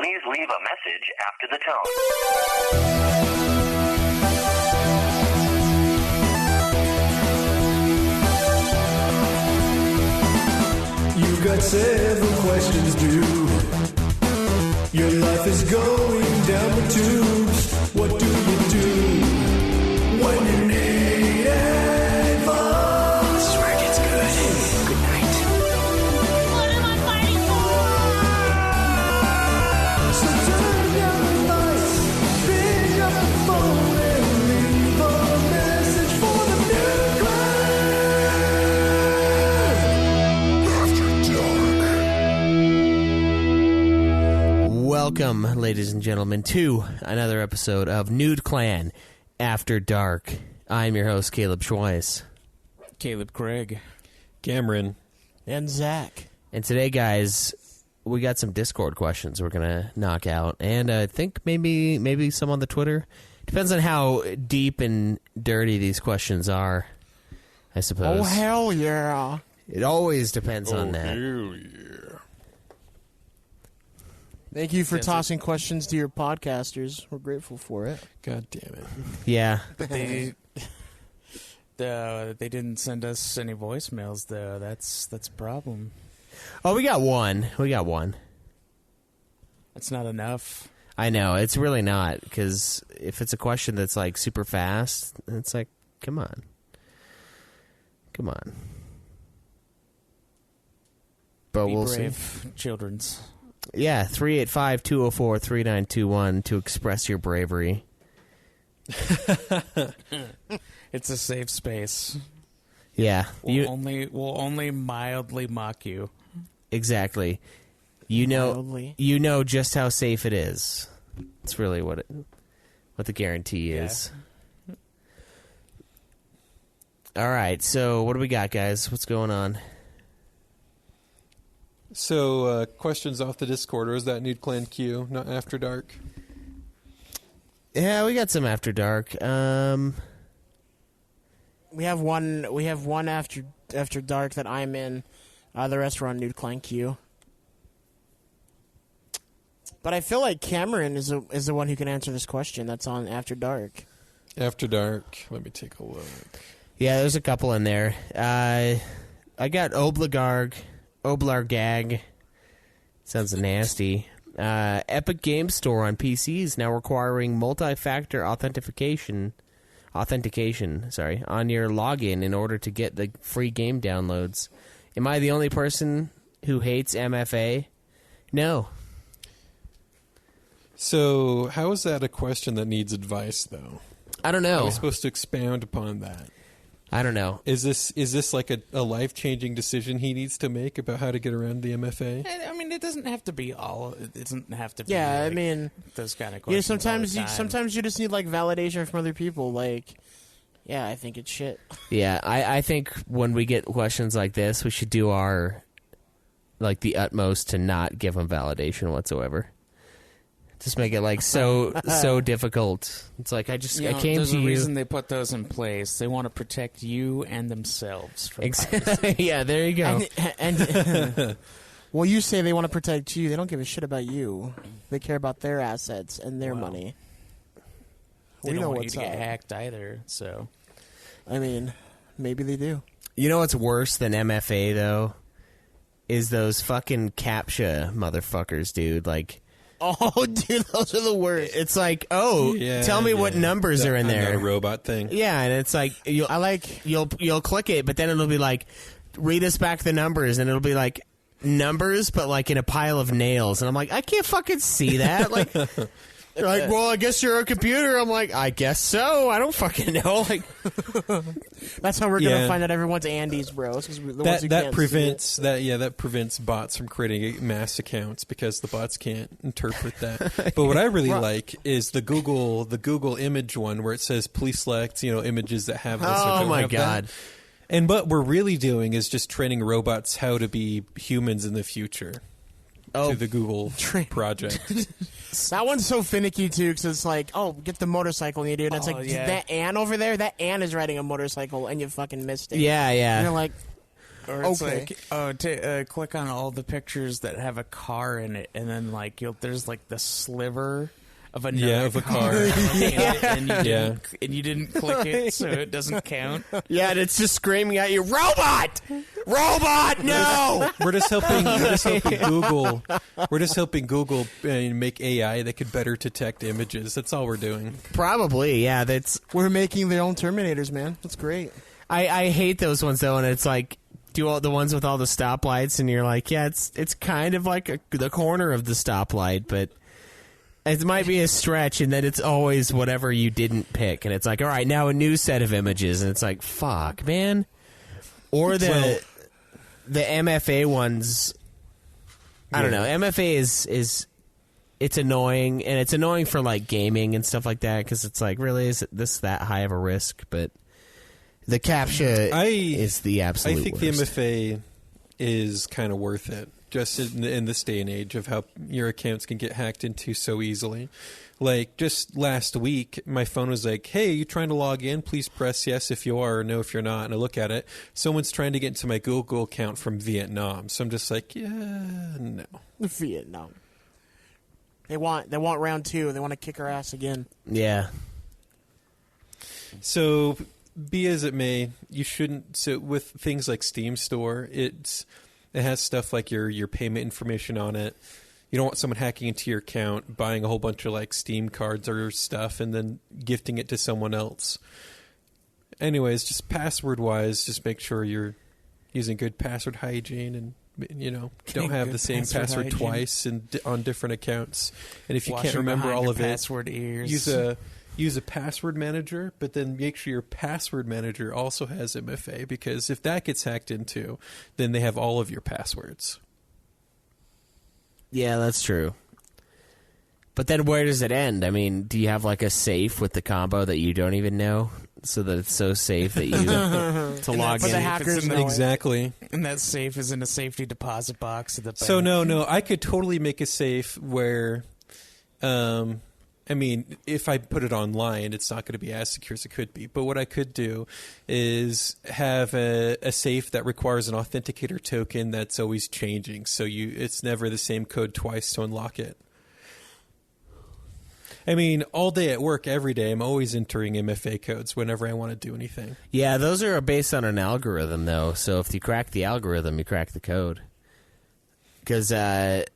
Please leave a message after the tone. You've got several questions due. Your life is going down the tubes. What do you do when you need advice? This is where it gets good. Good night. What am I fighting for? So turn down the lights, pick up the phone and leave a message for the new Welcome, ladies and gentlemen, to another episode of Nude Clan After Dark. I'm your host, Caleb Schweiss. Caleb Craig. Cameron. And Zach. And today, guys, we got some Discord questions we're going to knock out. And I think maybe some on the Twitter. Depends on how deep and dirty these questions are, I suppose. Oh, hell yeah. It always depends on that. Hell yeah. Thank you for tossing questions to your podcasters. We're grateful for it. God damn it. Yeah. They didn't send us any voicemails though. That's a problem. Oh, we got one. That's not enough. I know, it's really not, because if it's a question that's, like, super fast, it's like, come on. But Be we'll brave, see. children's. Yeah, 385-204-3921 to express your bravery. It's a safe space. Yeah. We'll only mildly mock you. Exactly. Mildly. You know just how safe it is. It's really what the guarantee is. All right, so what do we got, guys? What's going on? So, questions off the Discord, or is that Nude Clan Q, not After Dark? Yeah, we got some After Dark. We have one after dark that I'm in. The rest are on Nude Clan Q. But I feel like Cameron is the one who can answer this question. That's on After Dark. After Dark. Let me take a look. Yeah, there's a couple in there. I got Oblargag. Sounds nasty. Epic Game Store on PCs now requiring multi-factor authentication on your login in order to get the free game downloads. Am I the only person who hates MFA? No. So, how is that a question that needs advice, though? I don't know. Are we supposed to expound upon that? I don't know. Is this like a life-changing decision he needs to make about how to get around the MFA? I mean, it doesn't have to be all. It doesn't have to be. Yeah, like, I mean, those kind of yeah. questions. Sometimes you just need like validation from other people. Like, yeah, I think it's shit. Yeah, I think when we get questions like this, we should do our, like, the utmost to not give them validation whatsoever. Just make it, like, so difficult. It's like, I came there's to a you. reason they put those in place. They want to protect you and themselves from piracy. Yeah, there you go. And well, you say they want to protect you. They don't give a shit about you. They care about their assets and their money. They We don't know want you what's to get up. hacked either. So, I mean, maybe they do. You know what's worse than MFA, though? Is those fucking CAPTCHA motherfuckers, dude. Like, Oh, dude, those are the worst. it's like, tell me what numbers are in there. That robot thing. Yeah, and it's like you'll click it, but then it'll be like, read us back the numbers, and it'll be like numbers, but like in a pile of nails, and I'm like, I can't fucking see that. Like, they're like, well, I guess you're a computer. I'm like, I guess so. I don't fucking know. Like, That's how we're gonna find out everyone's Andes, bro. That prevents bots from creating mass accounts because the bots can't interpret that. But what I really like is the Google image one where it says please select images that have this. oh or don't my have god. That. And what we're really doing is just training robots how to be humans in the future. To the Google project. That one's so finicky too, because it's like, oh, get the motorcycle, and you do, and it's like that Ann over there. That Ann is riding a motorcycle, and you fucking missed it. Yeah, yeah. And you're like, Or it's Okay. like, click on all the pictures that have a car in it, and then like there's like the sliver of another of a car. and you didn't click it, so it doesn't count. Yeah, and it's just screaming at you, robot, no. We're just helping Google. We're just helping Google make AI that could better detect images. That's all we're doing. Probably, yeah. We're making their own Terminators, man. That's great. I hate those ones though, and it's like do all the ones with all the stoplights, and you're like, yeah, it's kind of like the corner of the stoplight, but it might be a stretch, and then it's always whatever you didn't pick, and it's like, all right, now a new set of images, and it's like, fuck, man. Or the MFA ones. I don't know. MFA is it's annoying, and it's annoying for like gaming and stuff like that because it's like, really, is this that high of a risk? But the CAPTCHA is the absolute I think worst. the MFA is kind of worth it, just in this day and age of how your accounts can get hacked into so easily. Like, just last week, my phone was like, hey, you trying to log in? Please press yes if you are or no if you're not. And I look at it. Someone's trying to get into my Google account from Vietnam. So I'm just like, yeah, no. Vietnam. They want round 2. They want to kick our ass again. Yeah. So, be as it may, you shouldn't. So, with things like Steam Store, it has stuff like your payment information on it. You don't want someone hacking into your account, buying a whole bunch of like Steam cards or stuff, and then gifting it to someone else. Anyways, just password-wise, just make sure you're using good password hygiene and don't have the same password twice and on different accounts. And if you can't remember all of it, password ears. use a password manager, but then make sure your password manager also has MFA, because if that gets hacked into, then they have all of your passwords. Yeah, that's true. But then where does it end? I mean, do you have like a safe with the combo that you don't even know, so that it's so safe that you to log but in? the hackers know it. Exactly. And that safe is in a safety deposit box at the bank. So no, I could totally make a safe where, I mean, if I put it online, it's not going to be as secure as it could be. But what I could do is have a safe that requires an authenticator token that's always changing. So it's never the same code twice to unlock it. I mean, all day at work, every day, I'm always entering MFA codes whenever I want to do anything. Yeah, those are based on an algorithm, though. So if you crack the algorithm, you crack the code. Because at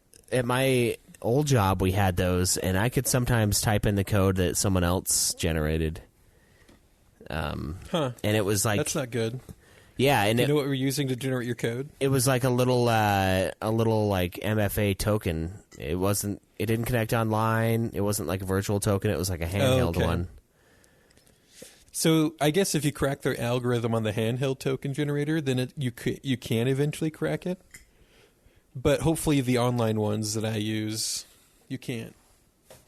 my old job, we had those, and I could sometimes type in the code that someone else generated. And it was like, That's not good. yeah, and Do you know what we're using to generate your code? it was like a little like MFA token. It didn't connect online. It wasn't like a virtual token. It was like a handheld okay. one. So I guess if you crack the algorithm on the handheld token generator, then you can eventually crack it. But hopefully the online ones that I use, you can't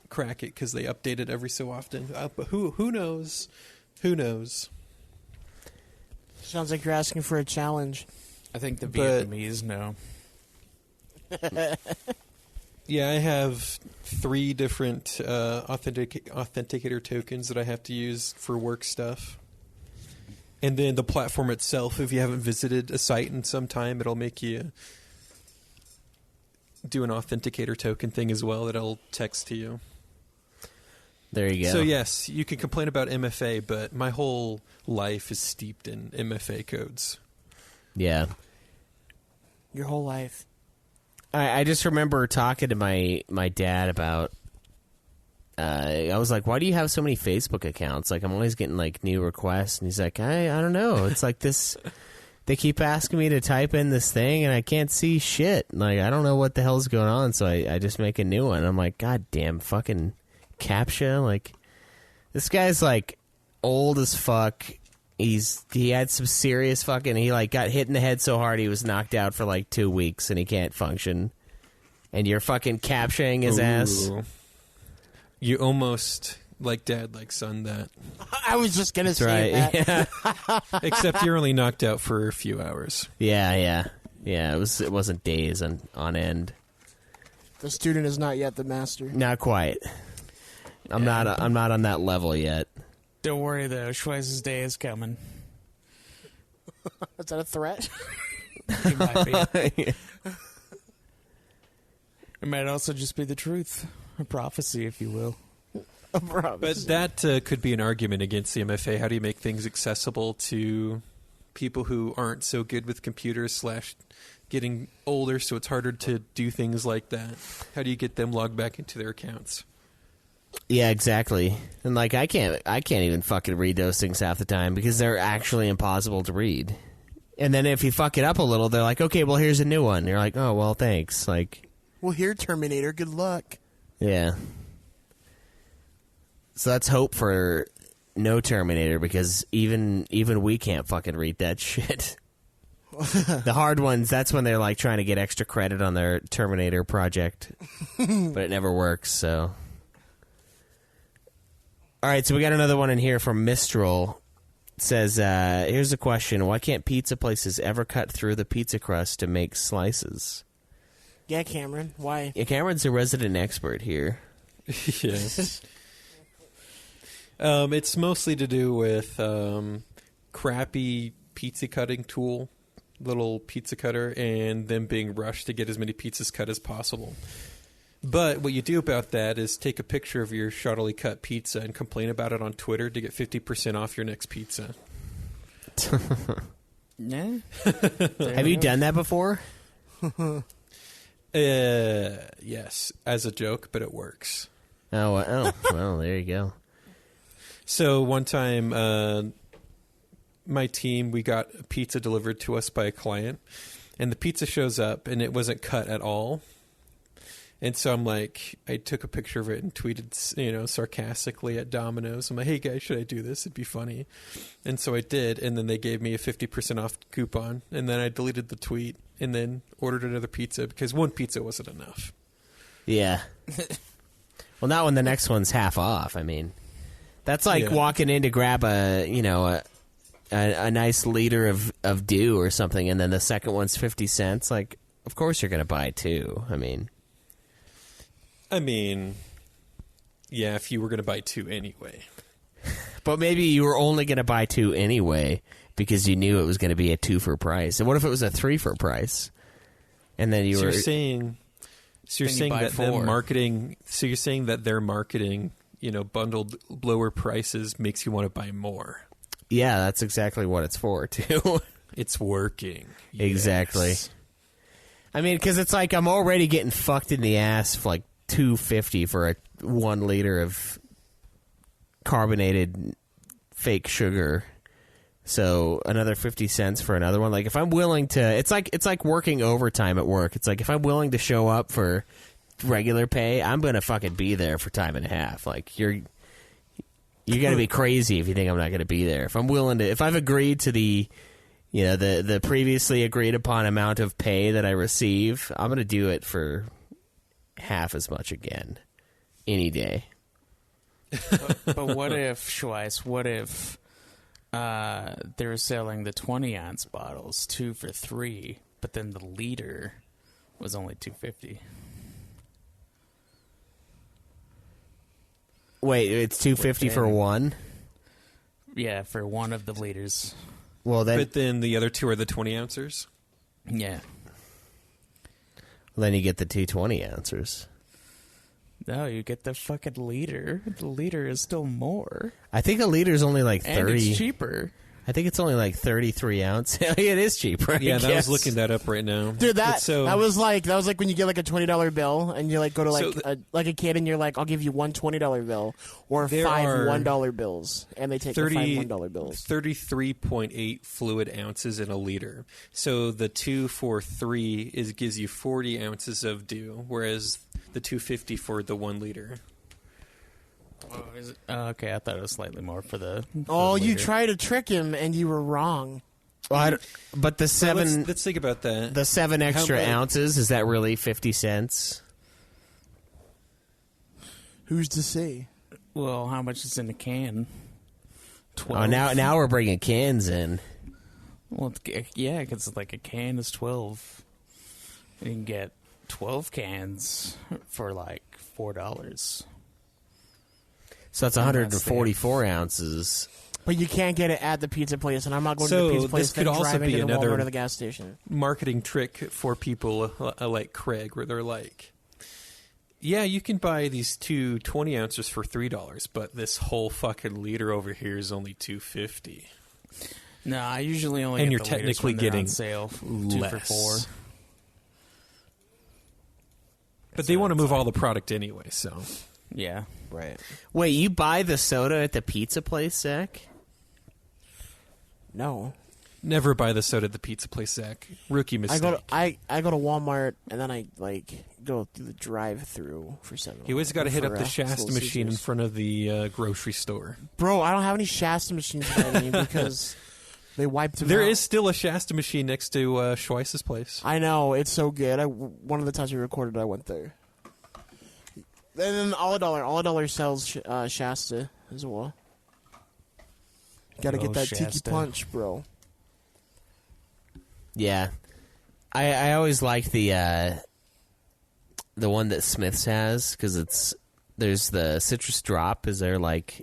crack it because they update it every so often. But who knows? Who knows? Sounds like you're asking for a challenge. I think the But- Vietnamese know. Yeah, I have 3 different authenticator tokens that I have to use for work stuff. And then the platform itself, if you haven't visited a site in some time, it'll make you do an authenticator token thing as well that I'll text to you. There you go. So yes, you can complain about MFA, but my whole life is steeped in MFA codes. Yeah. Your whole life. I just remember talking to my dad about. I was like, "Why do you have so many Facebook accounts? Like, I'm always getting like new requests." And he's like, "I don't know. It's like this. They keep asking me to type in this thing, and I can't see shit. Like, I don't know what the hell's going on. So I just make a new one. I'm like, God damn, fucking CAPTCHA. Like, this guy's like old as fuck. He had some serious fucking. He like got hit in the head so hard he was knocked out for like 2 weeks, and he can't function. And you're fucking CAPTCHAing his ass. Ooh. You almost like dad, like son that. I was just going to say that. Yeah. Except you're only knocked out for a few hours. Yeah. It wasn't days on end. The student is not yet the master. Not quite. I'm not on that level yet. Don't worry, though. Schweiz's day is coming. Is that a threat? It might be. It might also just be the truth. A prophecy, if you will. But that could be an argument against the MFA. How do you make things accessible to people who aren't so good with computers / getting older, so it's harder to do things like that? How do you get them logged back into their accounts? Yeah, exactly. And like I can't even fucking read those things half the time because they're actually impossible to read. And then if you fuck it up a little, they're like, okay, well, here's a new one. You're like, oh, well, thanks. Like, Well, here, Terminator, good luck. yeah. So that's hope for no Terminator because even we can't fucking read that shit. The hard ones, that's when they're like trying to get extra credit on their Terminator project. But it never works, so. All right, so we got another one in here from Mistral. It says, here's a question. Why can't pizza places ever cut through the pizza crust to make slices? Yeah, Cameron, why? Yeah, Cameron's a resident expert here. Yes. It's mostly to do with crappy pizza cutting tool, little pizza cutter, and them being rushed to get as many pizzas cut as possible. But what you do about that is take a picture of your shoddily cut pizza and complain about it on Twitter to get 50% off your next pizza. Yeah. Have you done that before? Yes, as a joke, but it works. Oh, well, there you go. So one time, my team, we got a pizza delivered to us by a client, and the pizza shows up, and it wasn't cut at all. And so I'm like, I took a picture of it and tweeted, sarcastically at Domino's. I'm like, hey guys, should I do this? It'd be funny. And so I did, and then they gave me a 50% off coupon, and then I deleted the tweet, and then ordered another pizza because one pizza wasn't enough. Yeah. Well, not when the next one's half off. I mean, that's like walking in to grab a nice liter of dew or something, and then the second one's 50 cents. Like, of course you're going to buy two. I mean, yeah, if you were going to buy two anyway. But maybe you were only going to buy two anyway because you knew it was going to be a 2-for price. And what if it was a 3-for price? And then you're saying that them marketing. So you're saying that their marketing, bundled lower prices makes you want to buy more. Yeah, that's exactly what it's for too. It's working. Exactly. Yes. I mean, because it's like I'm already getting fucked in the ass for like $2.50 for a 1 liter of carbonated fake sugar. So another 50 cents for another one. Like if I'm willing to, it's like working overtime at work. It's like if I'm willing to show up for regular pay, I'm gonna fucking be there for time and a half. Like you're gonna be crazy if you think I'm not gonna be there. If I've agreed to the previously agreed upon amount of pay that I receive, I'm gonna do it for half as much again, any day. But what if, Schweiss, they were selling the 20-ounce bottles 2 for $3, but then the liter was only $2.50? Wait, it's $2.50 for one? Yeah, for one of the liters. Well, But then the other two are the 20 ounces. Yeah. Then you get the 220 ounces. No, you get the fucking liter. The liter is still more. I think a liter is only like 30. And it's cheaper. I think it's only like 33 ounce. It is cheaper. Yeah, I I was looking that up right now. Dude, that was like when you get like a $20 bill and you like go to like a kid and you're like, I'll give you one $20 bill or There 5 are $1 bills, and they take the 5 $1 bills. 33.8 fluid ounces in a liter. So the 2 for 3 gives you 40 ounces of dew, whereas the 250 for the 1 liter. Oh, is it? Okay, I thought it was slightly more for the. Oh, you liter. tried to trick him and you were wrong. Well, but the So 7 let's think about that. the 7 extra much- ounces, is that really 50 cents? Who's to say? Well, how much is in a can? 12. Oh, now we're bringing cans in. Well, yeah, because like a can is 12. You can get 12 cans for like $4. So that's 144 ounces. But you can't get it at the pizza place, and I'm not going to So the pizza place. this could then also driving be to the another- Walmart or the gas station. Marketing trick for people like Craig, where they're like, yeah, you can buy these two 20 ounces for $3, but this whole fucking liter over here is only $2.50. No, I usually only And get you're the liters technically when they're on getting sale 2 for less. $4. But they want to move all the product anyway, so. Yeah. Right. Wait, you buy the soda at the pizza place, Zach? No. Never buy the soda at the pizza place, Zach. Rookie mistake. I go to Walmart and then I go through the drive-through for 7. You always got to hit up the Shasta Little machine in Caesars. front of the grocery store. Bro, I don't have any Shasta machines by me because they wiped them There out. is still a Shasta machine next to Schweiss's place. I know, it's so good. One of the times we recorded, I went there. And then $1 sells Shasta as well. Got to Oh, get that tiki Shasta. punch, bro. Yeah, I always like the one that Smith's has because there's the citrus drop is their like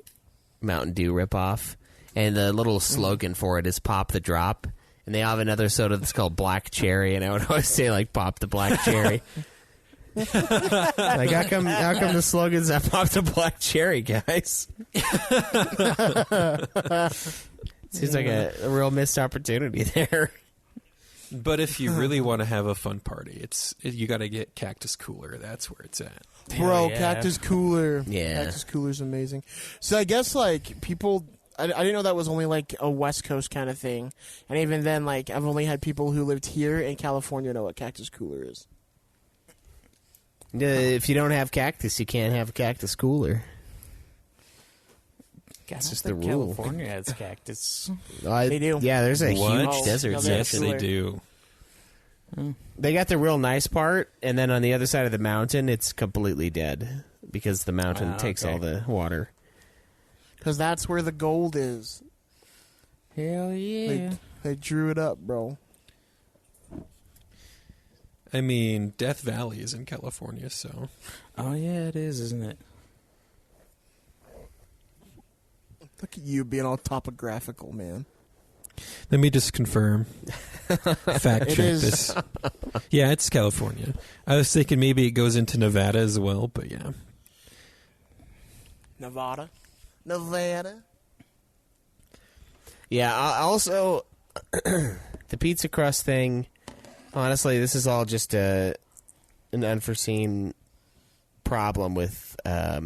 Mountain Dew ripoff, and the little slogan for it is "Pop the Drop." And they have another soda that's called Black Cherry, and I would always say like "Pop the Black Cherry." Like how come the slogan's that "Pop the Black Cherry," guys? Seems like a real missed opportunity there. But if you really want to have a fun party, you got to get Cactus Cooler. That's where it's at. Bro, yeah. Cactus Cooler. Yeah. Cactus Cooler's amazing. So I guess, like, people... I didn't know that was only, like, a West Coast kind of thing. And even then, like, I've only had people who lived here in California know what Cactus Cooler is. If you don't have cactus, you can't have a cactus cooler. It's just the rule. California has cactus. They do. Yeah, there's a What? huge desert No, they Yes, section. they do. They got the real nice part, and then on the other side of the mountain, it's completely dead because the mountain takes okay. all the water. Because that's where the gold is. Hell yeah. They drew it up, bro. I mean, Death Valley is in California, so. Oh, yeah, it is, isn't it? Look at you being all topographical, man. Let me just confirm. Fact check is. this. Yeah, it's California. I was thinking maybe it goes into Nevada as well, but yeah. Nevada. Yeah, also, the pizza crust thing, honestly, this is all just an unforeseen problem with, how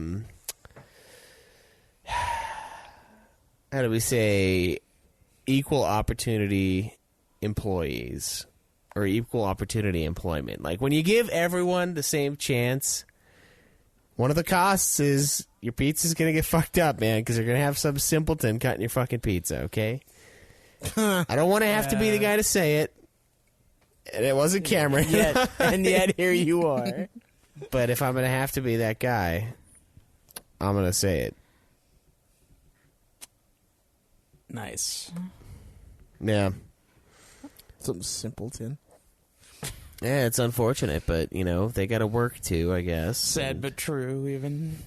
do we say, equal opportunity employees or equal opportunity employment. Like, when you give everyone the same chance, one of the costs is your pizza's going to get fucked up, man, because you're going to have some simpleton cutting your fucking pizza, okay? I don't want to have to be the guy to say it. And it wasn't Cameron. And yet here you are. But if I'm going to have to be that guy, I'm going to say it. Nice. Yeah. Some simpleton. Yeah, it's unfortunate, but, you know, they got to work too, I guess. Sad but true, even.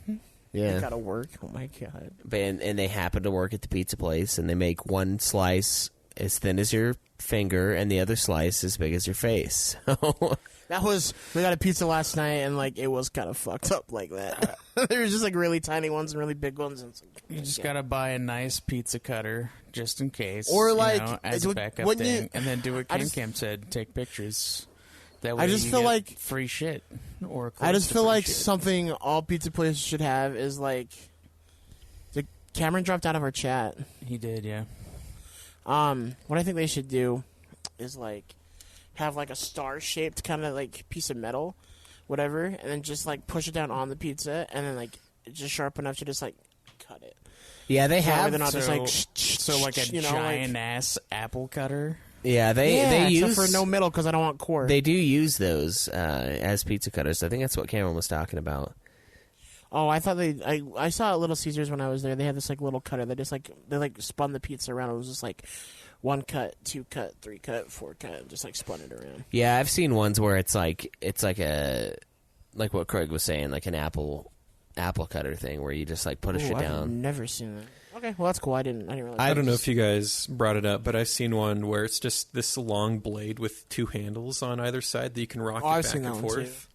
Yeah. Gotta work. Oh my god. And they happen to work at the pizza place, and they make one slice as thin as your finger and the other slice as big as your face. We got a pizza last night, and like it was kind of fucked up like that. There was just like really tiny ones and really big ones, and some, You just gotta buy a nice pizza cutter just in case, Or, you like, know, as a it's- backup wouldn't thing, you- and then do what I Cam just- Cam said: take pictures. That way, I just you feel get like- free shit. Or I just close to feel free like shit. something all pizza places should have is like. Cameron dropped out of our chat. He did, yeah. What I think they should do is like have like a star shaped kind of like piece of metal, whatever, and then just like push it down on the pizza, and then like it's just sharp enough to just like cut it. Yeah, they That way have. they're not just like So like a you know, like- giant ass apple cutter. Yeah, they except use for no middle because I don't want core. They do use those as pizza cutters. I think that's what Cameron was talking about. Oh, I thought I saw at Little Caesars when I was there. They had this like little cutter. They spun the pizza around. It was just like 1 cut, 2 cut, 3 cut, 4 cut, just like spun it around. Yeah, I've seen ones where it's like like what Craig was saying, like an apple cutter thing where you just like put a shit I've down. never seen that. Okay, well that's cool. I didn't realize. I don't know if you guys brought it up, but I've seen one where it's just this long blade with 2 handles on either side that you can rock I've it back seen and that one, forth. too.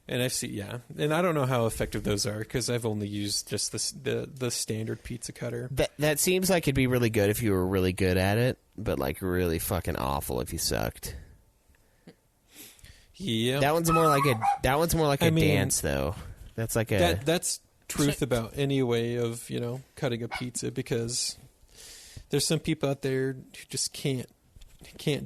And I see, and I don't know how effective those are because I've only used just the standard pizza cutter. That seems like it'd be really good if you were really good at it, but like really fucking awful if you sucked. Yeah, That one's more like a I mean, dance though. That's like a that's truth about any way of cutting a pizza, because there's some people out there who just can't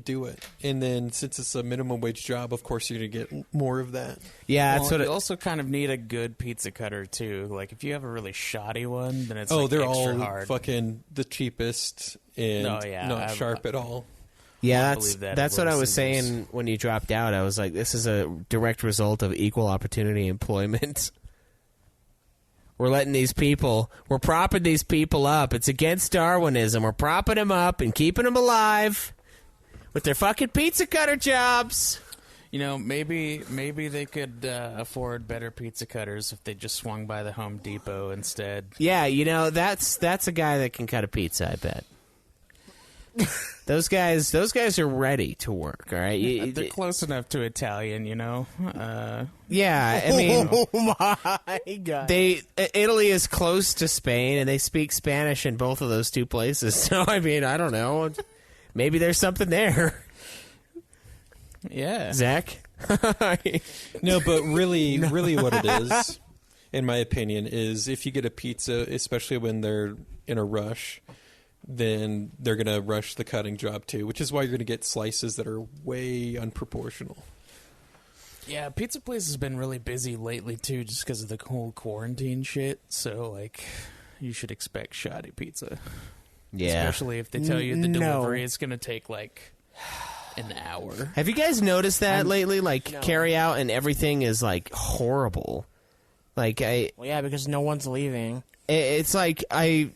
do it, and then since it's a minimum wage job, of course you're gonna get more of that. yeah. That's Well, what you also kind of need a good pizza cutter too. Like if you have a really shoddy one, then it's They're extra all hard. fucking the cheapest and not sharp at all. Yeah, I believe that that's at what I Little was Caesars. saying when you dropped out. I was like, this is a direct result of equal opportunity employment. We're letting these people, we're propping these people up. It's against Darwinism. We're propping them up and keeping them alive with their fucking pizza cutter jobs. Maybe they could afford better pizza cutters if they just swung by the Home Depot instead. Yeah, that's a guy that can cut a pizza, I bet. Those guys are ready to work, all right? They're close enough to Italian, Yeah, I mean, Oh my god! Italy is close to Spain, and they speak Spanish in both of those two places. So, I mean, I don't know. Maybe there's something there. Yeah. Zach? No, but really what it is, in my opinion, is if you get a pizza, especially when they're in a rush, then they're going to rush the cutting job too, which is why you're going to get slices that are way unproportional. Yeah, pizza place has been really busy lately too, just because of the whole quarantine shit. So, you should expect shoddy pizza. Yeah. Especially if they tell you the No. delivery is going to take, an hour. Have you guys noticed that lately? Carry out and everything is, horrible. Well, yeah, because no one's leaving. It's like I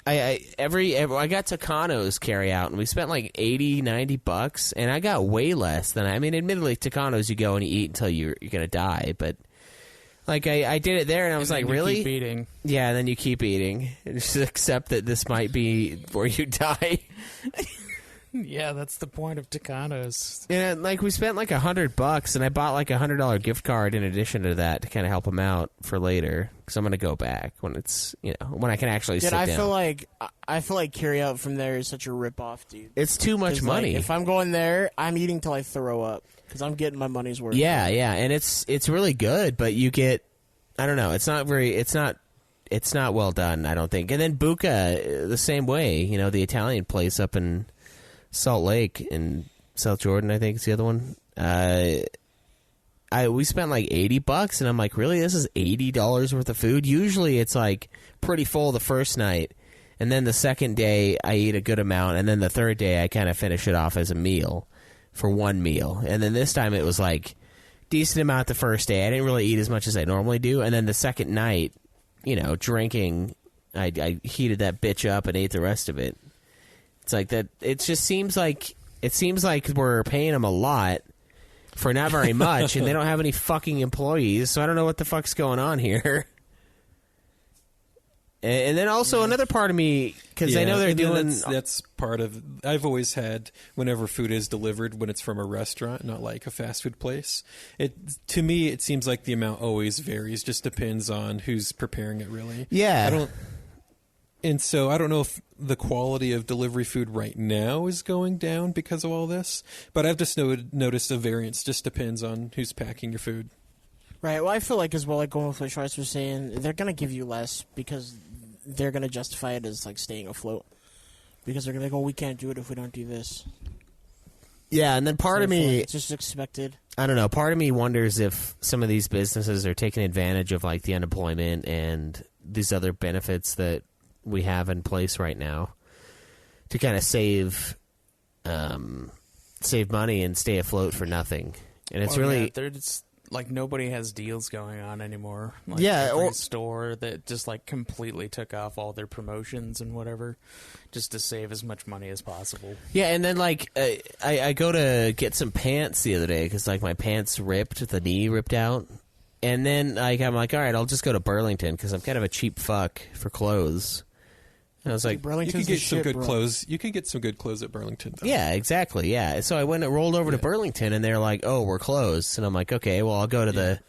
got Tucanos carry out, and we spent $80-$90, and I got way less than admittedly Tucanos you go and you eat until you're gonna die, but I did it there, and I was And like, then you really? keep eating. Yeah, and then you keep eating, and just accept that this might be where you die. Yeah, that's the point of Tucanos. And we spent $100, and I bought a $100 gift card in addition to that to kind of help them out for later, because I'm gonna go back when it's when I can actually Dude, sit down. I feel like carry out from there is such a rip off, dude. It's too much 'Cause, money. if I'm going there, I'm eating till I throw up because I'm getting my money's worth. Yeah, and it's really good, but you get, I don't know, it's not well done, I don't think. And then Buca the same way, the Italian place up in Salt Lake in South Jordan, I think is the other one. We spent $80, and I'm like, really? This is $80 worth of food? Usually it's pretty full the first night, and then the second day I eat a good amount, and then the third day I kind of finish it off as a meal for one meal. And then this time it was decent amount the first day. I didn't really eat as much as I normally do, and then the second night, drinking, I heated that bitch up and ate the rest of it. It's like that. It just seems like we're paying them a lot for not very much, and they don't have any fucking employees. So I don't know what the fuck's going on here. And then also another part of me, because I know they're and then doing. that's part of. I've always had whenever food is delivered when it's from a restaurant, not like a fast food place. To me, it seems like the amount always varies. Just depends on who's preparing it. Really, Yeah. And so I don't know if the quality of delivery food right now is going down because of all this, but I've just noticed a variance. Just depends on who's packing your food. Right. Well, I feel like as well, going with what Schwartz was saying, they're gonna give you less because they're gonna justify it as staying afloat. Because they're gonna go, we can't do it if we don't do this. Yeah, and then part So of I feel me, like it's just expected. I don't know. Part of me wonders if some of these businesses are taking advantage of the unemployment and these other benefits that we have in place right now to kind of save money and stay afloat for nothing. And it's really they're just nobody has deals going on anymore. Yeah, every or- store that just completely took off all their promotions and whatever, just to save as much money as possible. yeah. And then I go to get some pants the other day because my pants ripped, the knee ripped out, and then I'm like, all right, I'll just go to Burlington because I'm kind of a cheap fuck for clothes. And I was like, You Burlington's can get the some shit, good bro. clothes. You can get some good clothes at Burlington. Though. yeah, exactly, yeah. So I went and rolled over to Burlington, and they're like, "Oh, we're closed." And I'm like, "Okay, well, I'll go to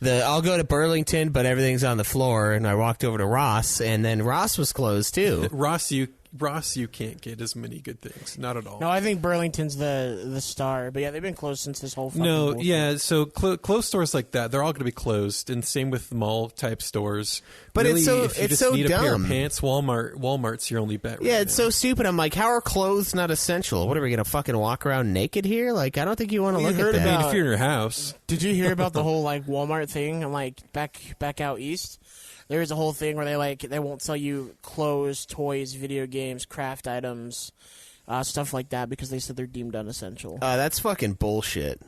I'll go to Burlington, but everything's on the floor." And I walked over to Ross, and then Ross was closed too. Ross, you can't get as many good things. Not at all. No, I think Burlington's the star. But yeah, they've been closed since this whole fucking No, bullshit. yeah. So closed stores like that, they're all going to be closed, and same with mall type stores. But really, it's so- if you it's just so need a pair of dumb. pants, Walmart's your only bet. Yeah, right it's now. so stupid. I'm like, how are clothes not essential? What are we gonna fucking walk around naked here? Like, I don't think you want to Well, look you at heard that. I mean, about- if you're in your house, Did you hear about the whole like Walmart thing? And like back out east, there was a whole thing where they won't sell you clothes, toys, video games, craft items, stuff like that because they said they're deemed unessential. That's fucking bullshit.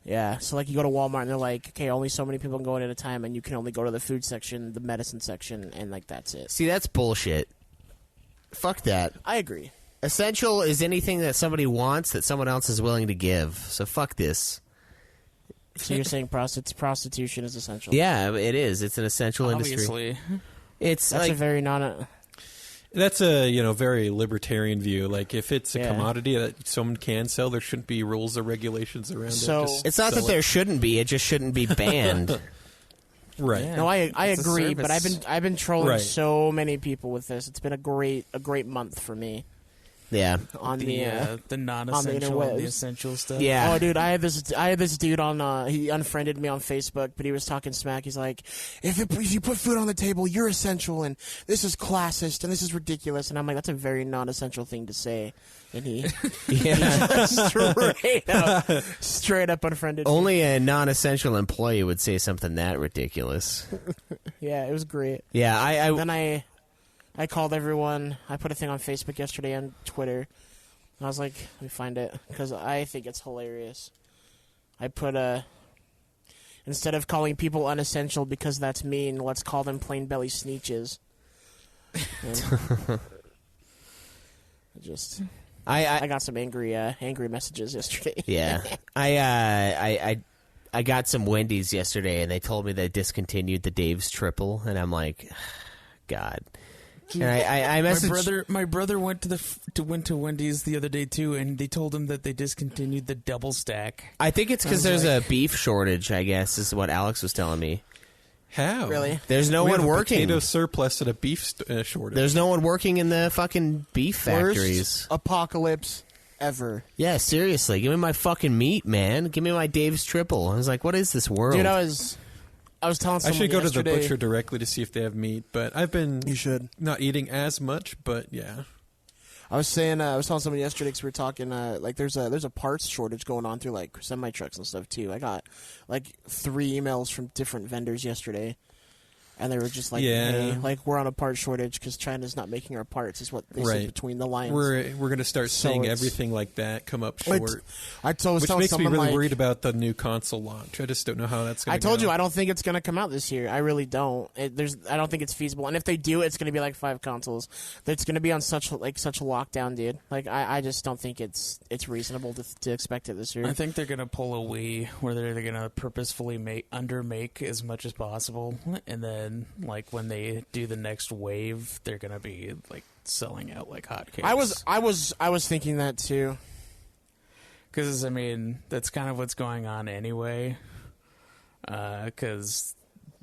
Yeah, so like you go to Walmart and they're like, okay, only so many people can go in at a time, and you can only go to the food section, the medicine section, and like that's it. See, that's bullshit. Fuck that. I agree. Essential is anything that somebody wants that someone else is willing to give. So fuck this. So you're saying prostitution is essential? Yeah, it is. It's an essential industry. Obviously. It's That's like a very non. that's a very libertarian view. Like if it's a Yeah. commodity that someone can sell, there shouldn't be rules or regulations around So- it. Just it's not sell that there shouldn't be. It just shouldn't be banned. right. Yeah. No, I It's a agree, but service. I've been trolling Right. so many people with this. It's been a great month for me Yeah. on The non-essential and the interwebs. essential stuff. Yeah. Oh, dude, I had this dude on. He unfriended me on Facebook, but he was talking smack. He's like, if you put food on the table, you're essential, and this is classist, and this is ridiculous. And I'm like, that's a very non-essential thing to say. And he Yeah. straight up unfriended me. Only a non-essential employee would say something that ridiculous. Yeah, it was great. Yeah, Then I called everyone. I put a thing on Facebook yesterday and Twitter. And I was like, let me find it because I think it's hilarious. I put instead of calling people unessential because that's mean, let's call them plain belly sneeches. And I got some angry messages yesterday. Yeah, I got some Wendy's yesterday, and they told me they discontinued the Dave's Triple, and I'm like, God. And I messaged My brother went to Wendy's the other day too, and they told him that they discontinued the double stack. I think it's because there's a beef shortage. I guess is what Alex was telling me. How? Really? There's no we one have a working. potato surplus and a beef shortage. There's no one working in the fucking beef factories. Worst apocalypse ever. Yeah, seriously, give me my fucking meat, man. Give me my Dave's Triple. I was like, what is this world? Dude, I was telling I someone should go to the yesterday- butcher directly to see if they have meat, but I've been You should. not eating as much, but yeah. I was saying, I was telling someone yesterday because we were talking, like there's a parts shortage going on through like semi trucks and stuff too. I got like 3 emails from different vendors yesterday, and they were just like, Yeah. "Hey, like we're on a part shortage because China's not making our parts." Is what they said Right. between the lines. We're going to start So seeing it's- everything like that come up It's- short, I was which telling makes me someone really like, worried about the new console launch. I just don't know how that's going I to go. told you I don't think it's going to come out this year. I really don't. I don't think it's feasible. And if they do, it's going to be like 5 consoles. It's going to be on such a lockdown, dude. Like I just don't think it's reasonable to expect it this year. I think they're gonna pull a Wii where they're gonna purposefully undermake as much as possible, and then like when they do the next wave, they're gonna be like selling out like hotcakes. I was thinking that too. Because I mean that's kind of what's going on anyway. Because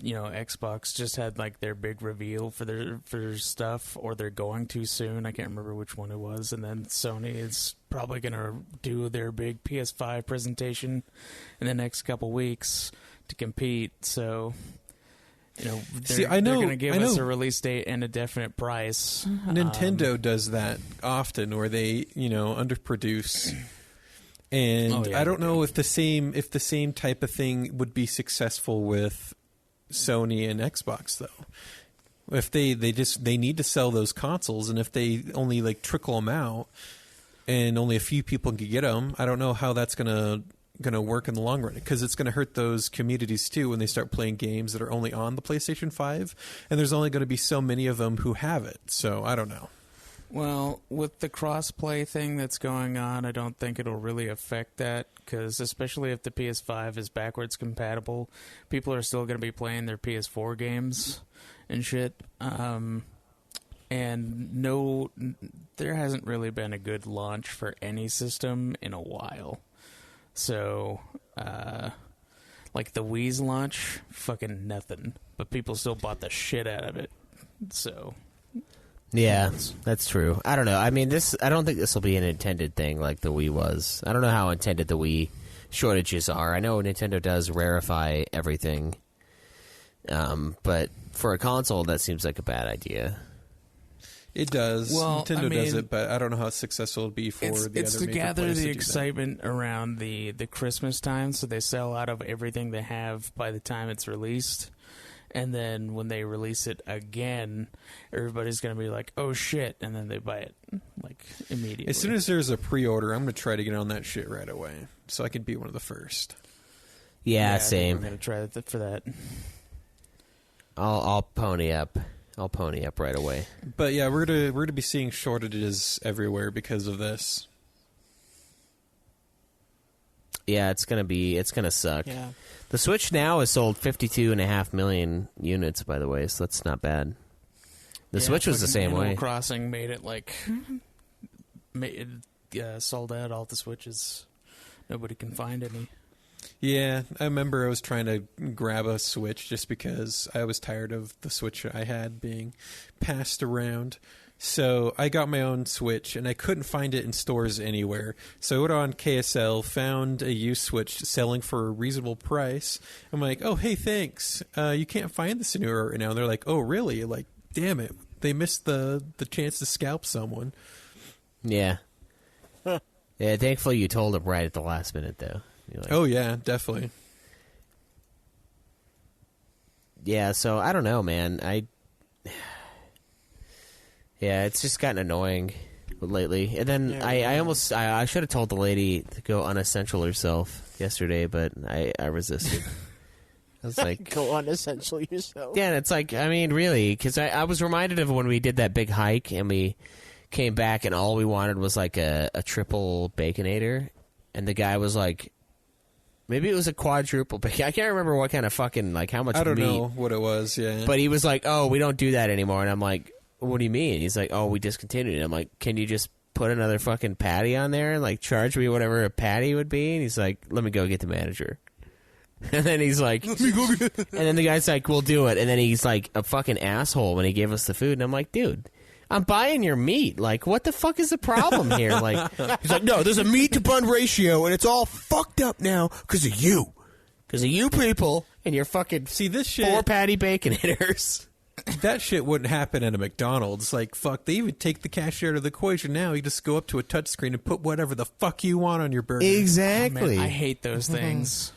Xbox just had like their big reveal for their stuff, or they're going to soon. I can't remember which one it was. And then Sony is probably gonna do their big PS5 presentation in the next couple weeks to compete. So. They're going to give us a release date and a definite price. Nintendo does that often, where they underproduce. And Oh, yeah, I don't they know if the same type of thing would be successful with Sony and Xbox though. If they need to sell those consoles, and if they only like trickle them out, and only a few people can get them, I don't know how that's gonna work in the long run, because it's going to hurt those communities too when they start playing games that are only on the PlayStation 5, and there's only going to be so many of them who have it. So I don't know. Well, with the cross-play thing that's going on, I don't think it'll really affect that, because especially if the PS5 is backwards compatible, people are still going to be playing their PS4 games and shit. and there hasn't really been a good launch for any system in a while. So, like the Wii's launch, fucking nothing. But people still bought the shit out of it. So, Yeah, that's true. I don't know. I mean, I don't think this will be an intended thing like the Wii was. I don't know how intended the Wii shortages are. I know Nintendo does rarefy everything, but for a console, that seems like a bad idea. It does. Well, Nintendo does it, but I don't know how successful it'll be for the other it's to major gather players the to do excitement around the Christmas time, so they sell out of everything they have by the time it's released. And then when they release it again, everybody's going to be like, oh shit, and then they buy it like immediately. As soon as there's a pre-order, I'm going to try to get on that shit right away so I can be one of the first. Yeah, I think same. I'm going to try that for that. I'll pony up. I'll pony up right away. But yeah, we're gonna be seeing shortages everywhere because of this. Yeah, it's gonna suck. Yeah. The Switch now has sold 52.5 million units, by the way, so that's not bad. The Switch was the fucking same Animal way. Crossing made it like sold out all the Switches. Nobody can find any. Yeah, I remember I was trying to grab a Switch just because I was tired of the Switch I had being passed around. So I got my own Switch, and I couldn't find it in stores anywhere. So I went on KSL, found a used Switch selling for a reasonable price. I'm like, oh, hey, thanks. You can't find this anywhere right now. And they're like, oh, really? Like, damn it. They missed the chance to scalp someone. Yeah. Yeah, thankfully you told them right at the last minute, though. You're like, Oh, yeah, definitely. yeah, so I don't know, man. Yeah, it's just gotten annoying lately. And then Yeah, I should have told the lady to go unessential herself yesterday, but I resisted. I was like, Go on, essential yourself. yeah, and it's like, I mean, really, because I was reminded of when we did that big hike and we came back and all we wanted was like a triple Baconator, and the guy was like, maybe it was a quadruple bacon. I can't remember what kind of fucking, like, how much I don't meat. know what it was, yeah. But he was like, oh, we don't do that anymore. And I'm like, what do you mean? He's like, oh, we discontinued it. I'm like, can you just put another fucking patty on there and, like, charge me whatever a patty would be? And he's like, let me go get the manager. And then he's like, let me go get and then the guy's like, we'll do it. And then he's like a fucking asshole when he gave us the food. And I'm like, dude, I'm buying your meat. Like, what the fuck is the problem here? Like, he's like, no, there's a meat to bun ratio, and it's all fucked up now because of you. Because of you people and your fucking See, this shit, 4 patty Baconators. that shit wouldn't happen at a McDonald's. Like, fuck, they even take the cashier out of the equation now. You just go up to a touchscreen and put whatever the fuck you want on your burger. Exactly. Man, I hate those things.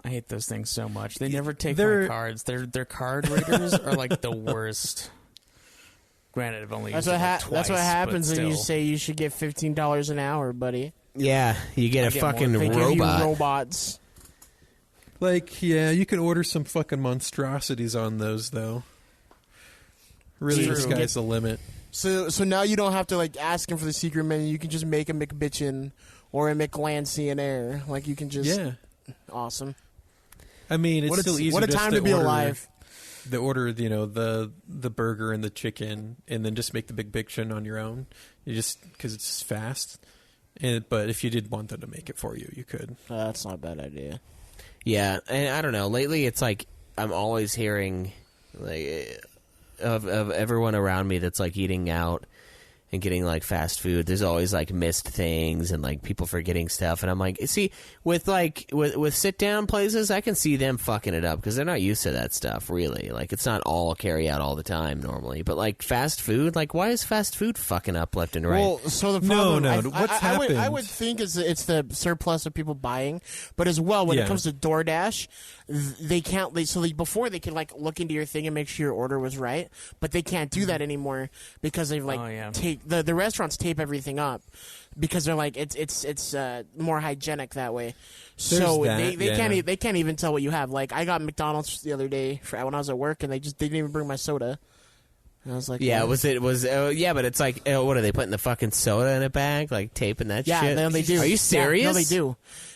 I hate those things so much. They never take They're- my cards. Their card readers are like the worst. Granted, I've only That's used what it like twice, that's what happens but when you still. say you should get $15 an hour, buddy. Yeah, you get a get more. fucking They give you robot. robots. Like, yeah, you could order some fucking monstrosities on those, though. Really, True. the sky's the limit. So now you don't have to like ask him for the secret menu. You can just make a McBitchin or a McLancey in air. Like you can just Yeah. awesome. I mean, it's What still a, easier what a just time to be order, alive. The order, you know, the burger and the chicken, and then just make the big Biction on your own. You just because it's fast. But if you did want them to make it for you, you could. That's not a bad idea. Yeah, and I don't know. Lately, it's like I'm always hearing like of everyone around me that's like eating out and getting like fast food. There's always like missed things and like people forgetting stuff. And I'm like, see, with sit down places, I can see them fucking it up because they're not used to that stuff. Really, like it's not all carry out all the time normally. But like fast food, like why is fast food fucking up left and right? Well, so the problem, No, I what's I would happened? think is it's the surplus of people buying, but as well when Yeah. it comes to DoorDash, they can't. Before they could like look into your thing and make sure your order was right, but they can't do that anymore because they've like Oh, yeah. the restaurants tape everything up because they're like it's more hygienic that way. So that, they yeah. can't they can't even tell what you have. Like I got McDonald's the other day when I was at work and they didn't even bring my soda. And I was like, yeah, what? yeah, but it's like, what are they putting the fucking soda in a bag, like taping that Yeah, shit? no, they do. Are you serious? Yeah, no, they do.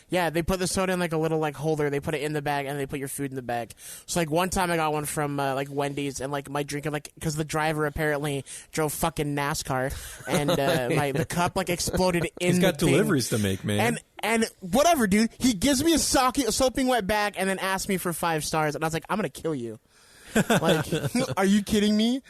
Yeah, they put the soda in like a little like holder. They put it in the bag and they put your food in the bag. So like one time I got one from like Wendy's and like my drink, like because the driver apparently drove fucking NASCAR and the cup like exploded in. He's got the thing. deliveries to make, man. And whatever, dude. He gives me a soaking wet bag and then asks me for 5 stars, and I was like, I'm gonna kill you. Like, are you kidding me?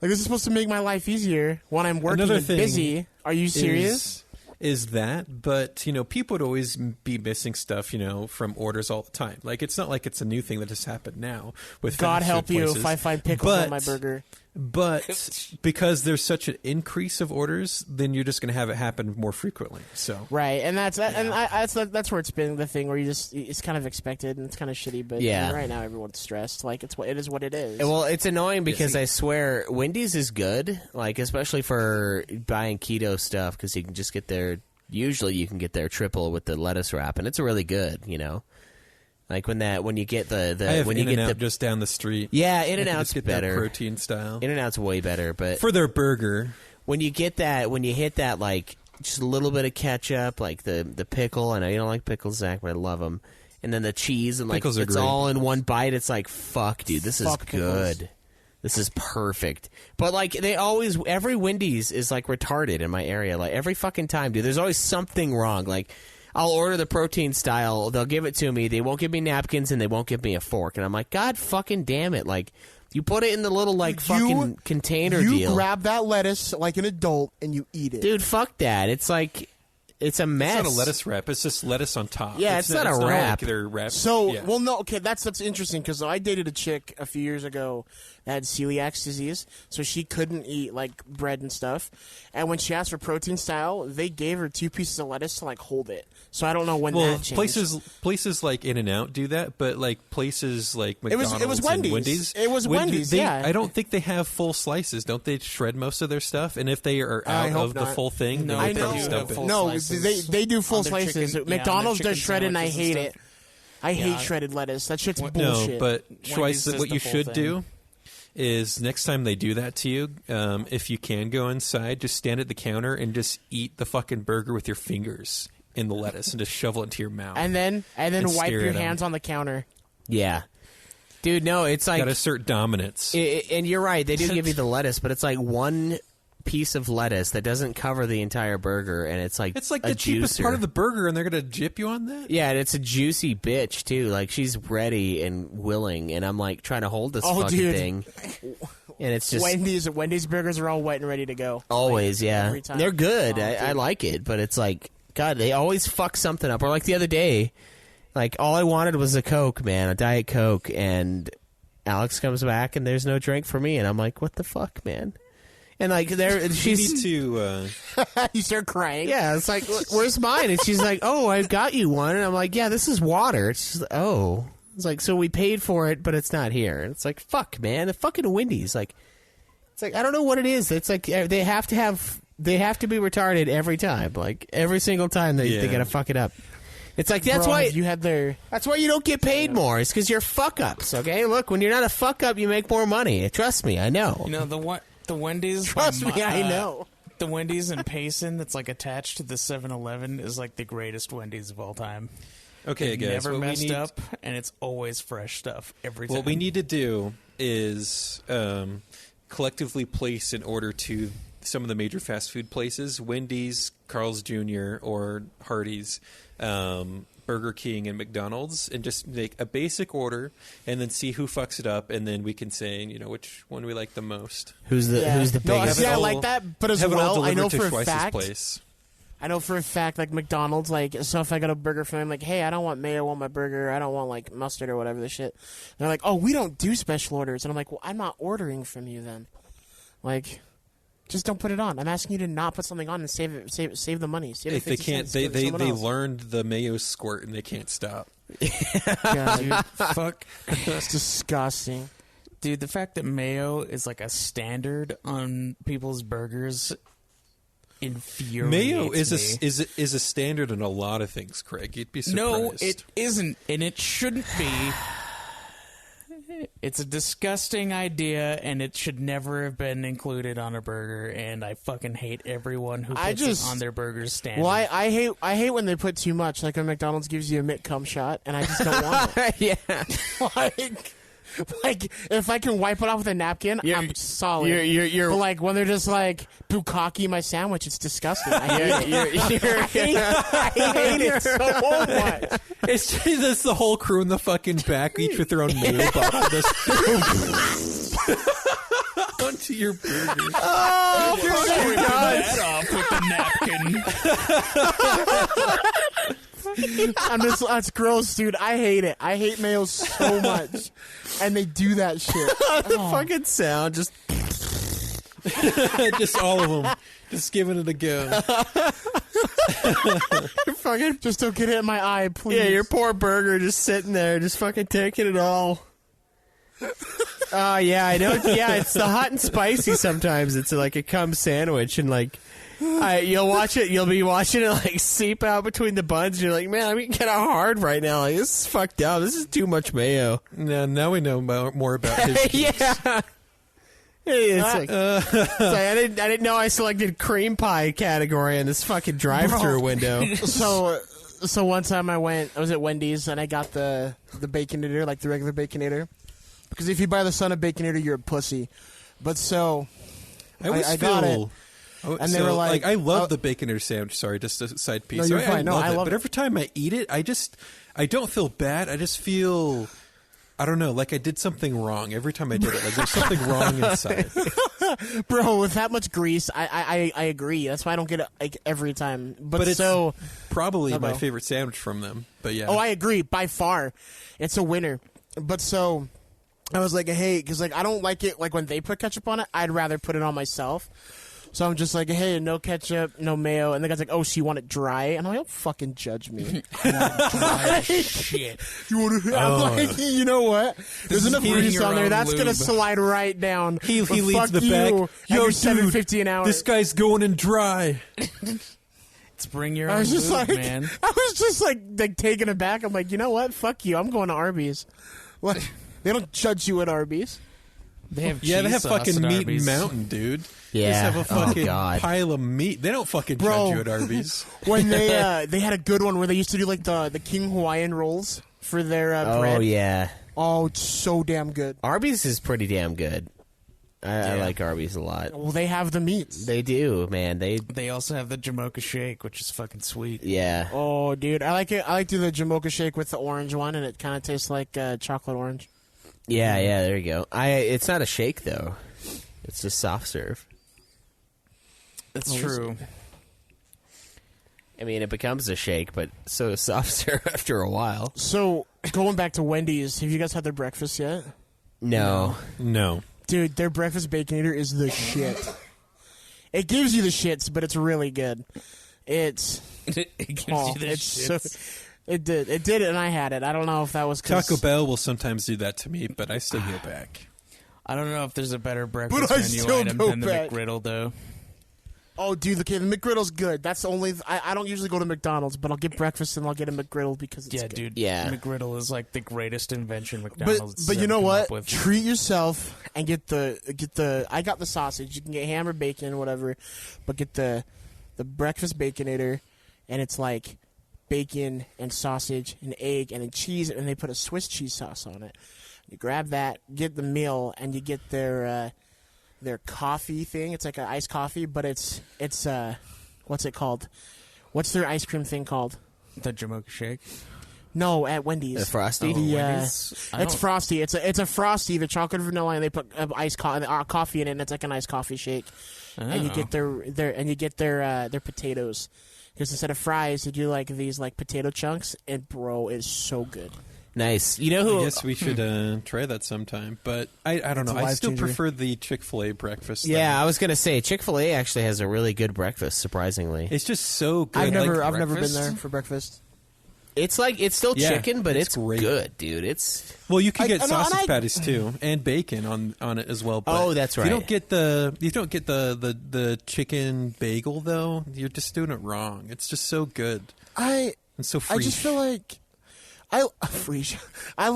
Like, this is supposed to make my life easier when I'm working Another and thing busy. Are you serious? Is that, but people would always be missing stuff, from orders all the time. Like, it's not like it's a new thing that just happened now with God fast help food you places. if I find pickles on my burger. But because there's such an increase of orders, then you're just going to have it happen more frequently. So Right, and that's where it's been the thing where it's kind of expected and it's kind of shitty. But Yeah. right now everyone's stressed. Like it is what it is. Well, it's annoying because I swear Wendy's is good, like especially for buying keto stuff because you can just get their. Usually, you can get their triple with the lettuce wrap, and it's really good. Like when you get I have when you get In-N-Out just down the street. yeah, I can In-N-Out's just get better. that protein style. In-N-Out's way better, but For their burger. when you hit that like just a little bit of ketchup, like the pickle. I know you don't like pickles, Zach, but I love them. And then the cheese and like Pickles are it's great. all in one bite. It's like fuck, dude, this is Fuck pickles. good. This is perfect. But like every Wendy's is like retarded in my area. Like every fucking time, dude. There's always something wrong. Like I'll order the protein style. They'll give it to me. They won't give me napkins and they won't give me a fork. And I'm like, God fucking damn it! Like you put it in the little like fucking container you deal. grab that lettuce like an adult and you eat it. Dude, fuck that. It's like it's a mess. It's not a lettuce wrap. It's just lettuce on top. Yeah, it's not a wrap. Like they're wrapped. So, yeah. well, no, okay, that's interesting because I dated a chick a few years ago that had celiac disease, so she couldn't eat like bread and stuff. And when she asked for protein style, they gave her 2 pieces of lettuce to like hold it. So I don't know when Well, that changed. places like In-N-Out do that, but like places like It was McDonald's Wendy's. and Wendy's. It was Wendy's, yeah. I don't think they have full slices. Don't they shred most of their stuff? And if they are I out hope of the not. full thing, No, then I they know. probably dump it. full No, slices they do full on their slices. chicken- McDonald's on their does shredded, and I chicken hate sandwiches it. I hate Yeah. shredded lettuce. That shit's No, bullshit. but Wendy's Schweiss, does what the you full should thing. do is next time they do that to you, if you can go inside, just stand at the counter and just eat the fucking burger with your fingers in the lettuce and just shovel it into your mouth. and then And wipe stare your at 'em. hands on the counter. Yeah, dude. No, it's like Got to assert dominance. and you're right. They do give you the lettuce, but it's like one piece of lettuce that doesn't cover the entire burger, and it's like It's like a the cheapest juicer. part of the burger, and they're gonna jip you on that. Yeah, and it's a juicy bitch too. Like she's ready and willing, and I'm like trying to hold this Oh, fucking dude. thing, and it's just Wendy's burgers are all wet and ready to go. always yeah. every time. They're good. Oh, I dude. like it, but it's like God, they always fuck something up. Or like the other day, like all I wanted was a Coke, man, a Diet Coke, and Alex comes back and there's no drink for me, and I'm like, what the fuck, man? And like there, You she's need to. You start crying. yeah, it's like, where's mine? And she's like, oh, I got you one. And I'm like, yeah, this is water. It's just, oh. It's like, so we paid for it, but it's not here. And it's like, fuck, man. The fucking Wendy's. Like, it's like, I don't know what it is. It's like, they have to be retarded every time. Like, every single time they Yeah. gotta fuck it up. It's like, that's Bro, why have you had their. that's why you don't get paid more. It's because you're fuck ups, okay? Look, when you're not a fuck up, you make more money. Trust me, I know. You know the Wendy's. Trust me, I know. The Wendy's in Payson that's like attached to the 7-Eleven is like the greatest Wendy's of all time. Okay, guys. Never what we messed need- up, and it's always fresh stuff every time. What we need to do is collectively place an order to some of the major fast food places: Wendy's, Carl's Jr., or Hardee's, Burger King, and McDonald's, and just make a basic order, and then see who fucks it up, and then we can say, which one we like the most. Who's the Yeah. biggest? No, Have see, it I all- like that, but as have it all well, I know delivered for to a Schweiss's fact. place. I know for a fact, like McDonald's, like, so if I got a burger from them, like, hey, I don't want mayo on my burger, I don't want, like, mustard or whatever the shit. They're like, oh, we don't do special orders. And I'm like, well, I'm not ordering from you then. Like, just don't put it on. I'm asking you to not put something on and save the money. Save If the they 50 can't, cents, they give it to someone else. learned the mayo squirt and they can't stop. God, Fuck. it's disgusting. Dude, the fact that mayo is like a standard on people's burgers infuriates Mayo me. is a standard in a lot of things, Craig. You'd be surprised. No, it isn't, and it shouldn't be. It's a disgusting idea, and it should never have been included on a burger. And I fucking hate everyone who puts it on their burgers standard. Well, I hate when they put too much. Like when McDonald's gives you a McCum shot, and I just don't want it. Yeah. like if I can wipe it off with a napkin, I'm solid. You're But like when they're just like bukkake my sandwich, it's disgusting. I hate it. I hate it so much. It's just that's the whole crew in the fucking back, each with their own mayo bottle. Onto your burger. Oh, Rip that off with the napkin. that's gross, dude. I hate it. I hate mayo so much, and they do that shit. the fucking sound just. Just all of them. Just giving it a go. Fucking just don't get it in my eye, please. Yeah, your poor burger just sitting there, just fucking taking it all. Yeah, I know. Yeah, it's the hot and spicy sometimes. It's like a cum sandwich, and like, you'll watch it, you'll be watching it like seep out between the buns, and you're like, man, I'm getting kind of hard right now. Like, this is fucked up. This is too much mayo. Now we know more about his Yeah. It's like, I didn't know I selected cream pie category in this fucking drive-through window. So one time I was at Wendy's and I got the Baconator, like the regular Baconator, because if you buy the Son of Baconator, you're a pussy. But so I got it. And they were like, I love the Baconator sandwich. Sorry, just a side piece. No, you're fine. No, I love But it. every time I eat it, I don't feel bad. I just feel, I don't know, like I did something wrong every time I did it. Like there's something wrong inside. Bro, with that much grease, I agree. That's why I don't get it like every time. But it's so probably my Uh-oh. favorite sandwich from them. But yeah. Oh, I agree. By far, it's a winner. But so I was like, hey, because like I don't like it like when they put ketchup on it. I'd rather put it on myself. So I'm just like, hey, no ketchup, no mayo. And the guy's like, oh, so you want it dry? And I'm like, don't fucking judge me. Shit. You want to? I'm like, you know what? There's enough heating grease your on there. own That's gonna lube. slide right down. He But leads fuck the you back. and Yo, your dude, $7.50 an hour. this guy's going in dry. Let's bring your I own was just lube, like, man. I was just like taken aback. I'm like, you know what? Fuck you. I'm going to Arby's. What? They don't judge you at Arby's. They have Yeah, they cheese have sauce fucking at meat Arby's. mountain, dude. Yeah. Just have a Oh, fucking God. pile of meat. They don't fucking Bro. judge you at Arby's. When they had a good one where they used to do like the King Hawaiian rolls for their bread. Oh, yeah. Oh, it's so damn good. Arby's is pretty damn good. I like Arby's a lot. Well, they have the meats. They do, man. They also have the Jamocha shake, which is fucking sweet. Yeah. Oh, dude, I like it. I like to do the Jamocha shake with the orange one, and it kind of tastes like chocolate orange. Yeah, there you go. It's not a shake, though. It's just soft serve. That's true. I mean, it becomes a shake, but so is soft serve after a while. So, going back to Wendy's, have you guys had their breakfast yet? No. No. Dude, their breakfast Baconator is the shit. It gives you the shits, but it's really good. It's It gives oh, you the it's so. shits. It did, and I had it. I don't know if that was 'cause- Taco Bell will sometimes do that to me, but I still go back. I don't know if there's a better breakfast I menu still item go than the back. McGriddle, though. Oh, dude, the McGriddle's good. That's the only. I don't usually go to McDonald's, but I'll get breakfast and I'll get a McGriddle because it's Yeah, good. dude. Yeah. McGriddle is like the greatest invention McDonald's. But you ever know come what? up with. Treat yourself and get the. I got the sausage. You can get ham or bacon, whatever, but get the breakfast Baconator, and it's like bacon and sausage and egg and then cheese, and they put a Swiss cheese sauce on it. You grab that, get the meal, and you get their coffee thing. It's like an iced coffee, but it's what's it called? What's their ice cream thing called? The Jamocha shake. No, at Wendy's. The Frosty? The, Wendy's? I it's don't- Frosty. It's a Frosty, the chocolate vanilla, and they put iced coffee in it, and it's like an iced coffee shake. And you Oh. get their potatoes. Because instead of fries, they do like these like potato chunks, and bro, it's so good. Nice. You know who? I guess we should try that sometime. But I don't know. a I life still changer. prefer the Chick-fil-A breakfast. Yeah, I was gonna say Chick-fil-A actually has a really good breakfast. Surprisingly, It's just so good. I've never Like, been breakfast? there for breakfast. it's still Yeah, chicken, but it's it's great. good, dude. It's well, you can I- get no, and sausage I- patties too, and bacon on it as well. But Oh, that's right. You don't get the chicken bagel though. You're just doing it wrong. It's just so good I and so free. just feel like I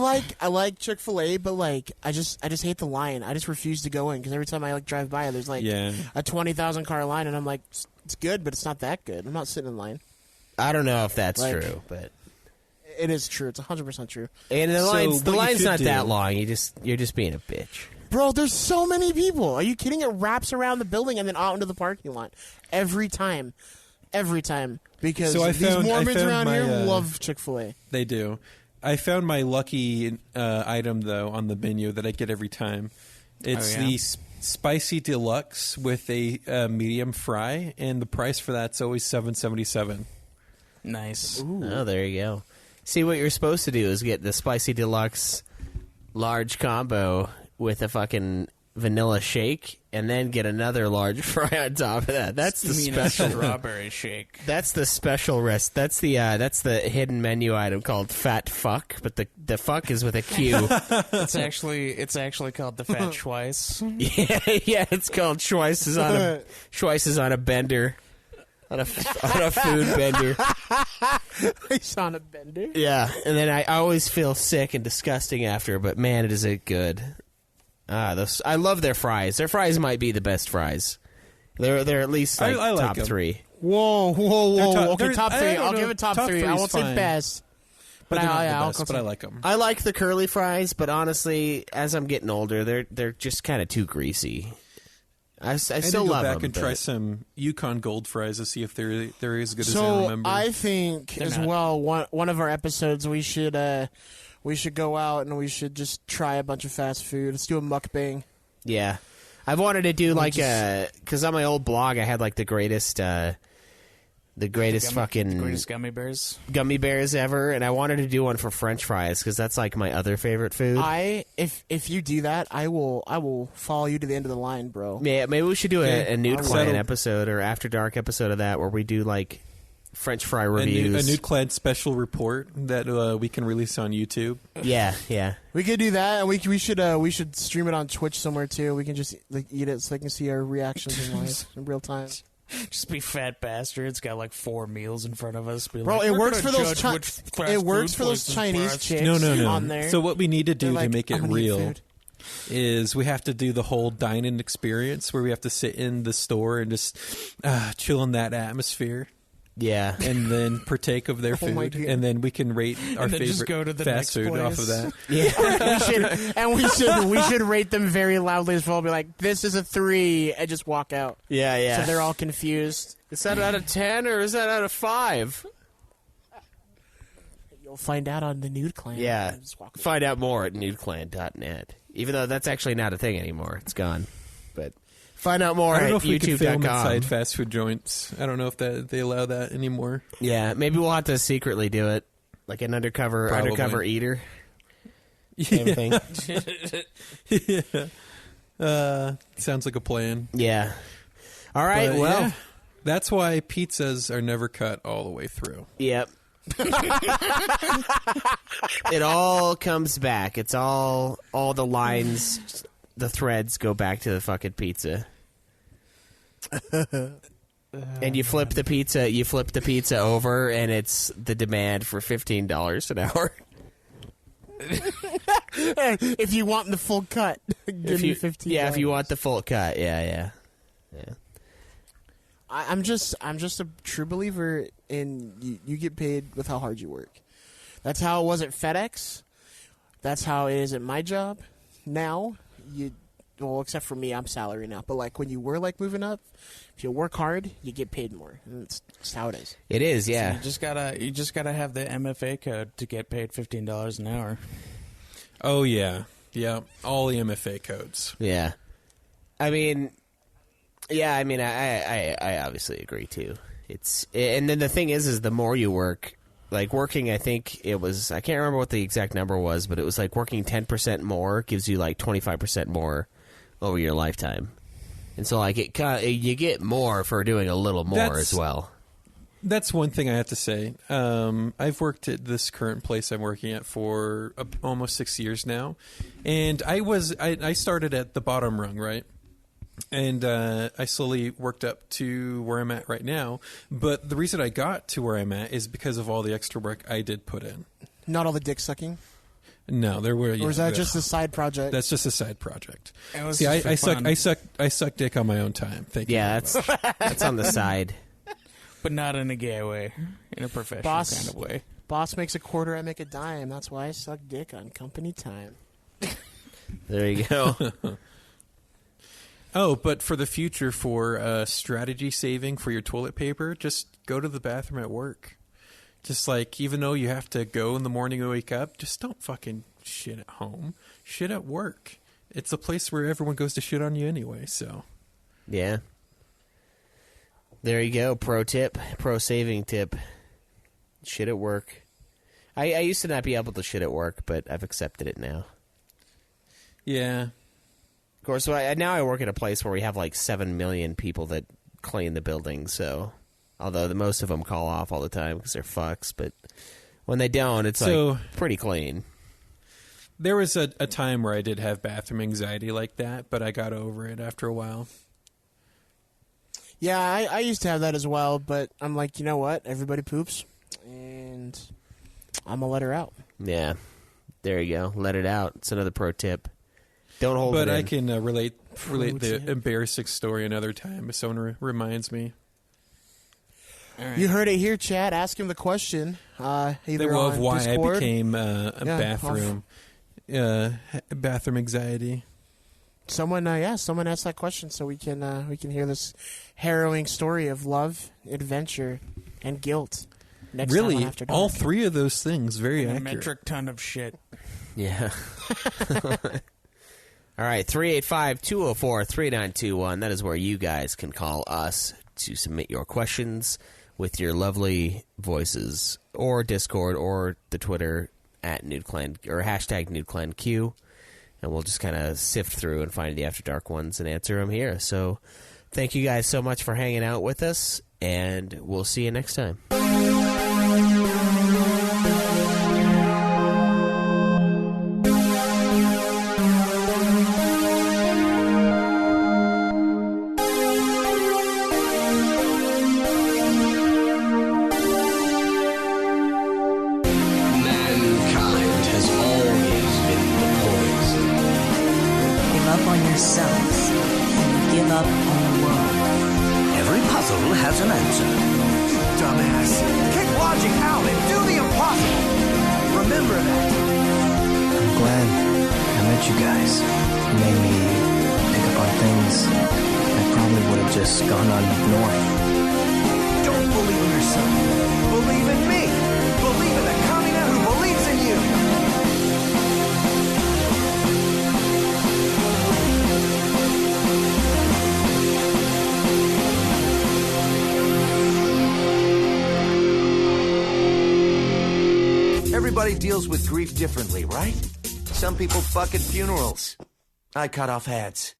like Chick-fil-A, but like I just hate the line. I just refuse to go in because every time I like drive by, there's like a 20,000 car line, and I'm like, it's good, but it's not that good. I'm not sitting in line. I don't know if that's Like- true, but It is true. It's 100% true. and the So line's what you not should that do- long. You're just being a bitch. Bro, there's so many people. Are you kidding? It wraps around the building and then out into the parking lot every time. Because So I these found- Mormons I found around my, here uh, love Chick-fil-A. They do. I found my lucky item though on the menu that I get every time. It's Oh, yeah? the spicy deluxe with a medium fry, and the price for that's always $7.77. Nice. Oh, there you go. See, what you're supposed to do is get the spicy deluxe large combo with a fucking vanilla shake, and then get another large fry on top of that. That's the You mean a special. strawberry shake. That's the special rest. That's the hidden menu item called Fat Fuck, but the fuck is with a Q. It's actually called the Fat Schweiss. yeah, it's called Schweiss is on a bender, on a food bender. He's on a bender. Yeah, and then I always feel sick and disgusting after, but man, is it good. I love their fries. Their fries might be the best fries. They're at least like I like top 'em. 3. Whoa. Okay, they're- top I 3. don't I'll know. give it top Top 3. I three's won't say fine. best. But they're not I'll the best, go but I to- like them. I like the curly fries, but honestly, as I'm getting older, they're just kind of too greasy. I still go love back them. and try but- some Yukon Gold fries to see if they're as good as I So remember. I think They're as not. well, one of our episodes we should go out and we should just try a bunch of fast food. Let's do a mukbang. Yeah, I've wanted to do like just- because on my old blog I had like the greatest fucking Greatest gummy bears. gummy bears ever, and I wanted to do one for French fries because that's like my other favorite food. If you do that, I will follow you to the end of the line, bro. Yeah, maybe we should do a Nude I'll Clan settle. episode or After Dark episode of that where we do like French fry a reviews. Nude Clad special report that we can release on YouTube. Yeah. We could do that, and we should stream it on Twitch somewhere too. We can just like eat it so they can see our reactions in live in real time. Just be fat bastards. Got like 4 meals in front of us. Be Bro, like, it "We're works gonna for those judge which fast it works food for those place is Chinese best." chicks No. on there. So what we need to do They're to like, make it "I'm gonna eat real food." is we have to do the whole dine-in experience where we have to sit in the store and just chill in that atmosphere. Yeah. And then partake of their Oh my food, God. and then we can rate our then just favorite go to the fast next food off place. of that. we should rate them very loudly as well. Be like, this is a 3, and just walk out. Yeah. So they're all confused. Is that out of 10 or is that out of 5? You'll find out on the Nude Clan. Yeah. Just walk away. Find out more at nudeclan.net. Even though that's actually not a thing anymore. It's gone. But find out more I don't at know if we can film youtube.com. inside fast food joints. I don't know if they allow that anymore. Yeah, maybe we'll have to secretly do it. Like an undercover eater. Same thing. Sounds like a plan. Yeah. All right, But, well, yeah, that's why pizzas are never cut all the way through. yep. It all comes back. It's all the lines, the threads go back to the fucking pizza. And you flip the pizza over, and it's the demand for $15 an hour. If you want the full cut, give me 15. Yeah, if you want the full cut, yeah. I'm just a true believer in you get paid with how hard you work. That's how it was at FedEx. That's how it is at my job. Now, except for me, I'm salary now. But like when you were like moving up, if you work hard, you get paid more. And it's just how it is. It is, yeah. You just gotta have the MFA code to get paid $15 an hour. Oh yeah, all the MFA codes. Yeah. I mean, I obviously agree too. And then the thing is the more you work, like working, I think it was, I can't remember what the exact number was, but it was like working 10% more gives you like 25% more over your lifetime. And so like you get more for doing a little more as well. That's one thing I have to say. I've worked at this current place I'm working at for almost 6 years now, and I started at the bottom rung, right? And I slowly worked up to where I'm at right now. But the reason I got to where I'm at is because of all the extra work I did put in. Not all the dick sucking? No, there were. Or is that just a side project? That's just a side project. It was See, just for fun. I suck dick on my own time. Thank you. Yeah, that's on the side. But not in a gay way, in a professional Boss. kind of way. Boss makes a quarter, I make a dime. That's why I suck dick on company time. There you go. Oh, but for the future, for strategy saving for your toilet paper, just go to the bathroom at work. Just like, even though you have to go in the morning and wake up, just don't fucking shit at home. Shit at work. It's a place where everyone goes to shit on you anyway, so. Yeah. There you go. Pro tip. Pro saving tip. Shit at work. I used to not be able to shit at work, but I've accepted it now. Yeah. Of course, now I work at a place where we have like 7 million people that clean the building, so... Although most of them call off all the time because they're fucks, but when they don't, it's like pretty clean. There was a time where I did have bathroom anxiety like that, but I got over it after a while. Yeah, I used to have that as well, but I'm like, you know what? Everybody poops, and I'm going to let her out. Yeah. There you go. Let it out. It's another pro tip. Don't hold it in. But I can relate the embarrassing story another time if someone reminds me. Right. You heard it here, Chad. Ask him the question. Either on of why Discord. I became bathroom anxiety. Someone asked that question, so we can hear this harrowing story of love, adventure, and guilt. Next time on After Dark. All three of those things very A accurate. metric ton of shit. Yeah. All right, 385-204-3921. That is where you guys can call us to submit your questions with your lovely voices, or Discord, or the Twitter at NudeClan, or hashtag NudeClanQ, and we'll just kind of sift through and find the After Dark ones and answer them here. So thank you guys so much for hanging out with us, and we'll see you next time. Mankind has always been the poison. Give up on yourselves and give up on the world. Every puzzle has an answer. You dumbass. Kick logic out and do the impossible. Remember that. I'm glad I met you guys. You made me pick up on things I probably would have just gone on ignoring. Don't believe in yourself. Believe in me. Believe in the Kamina who believes in you. Everybody deals with grief differently, right? Some people fuck at funerals. I cut off heads.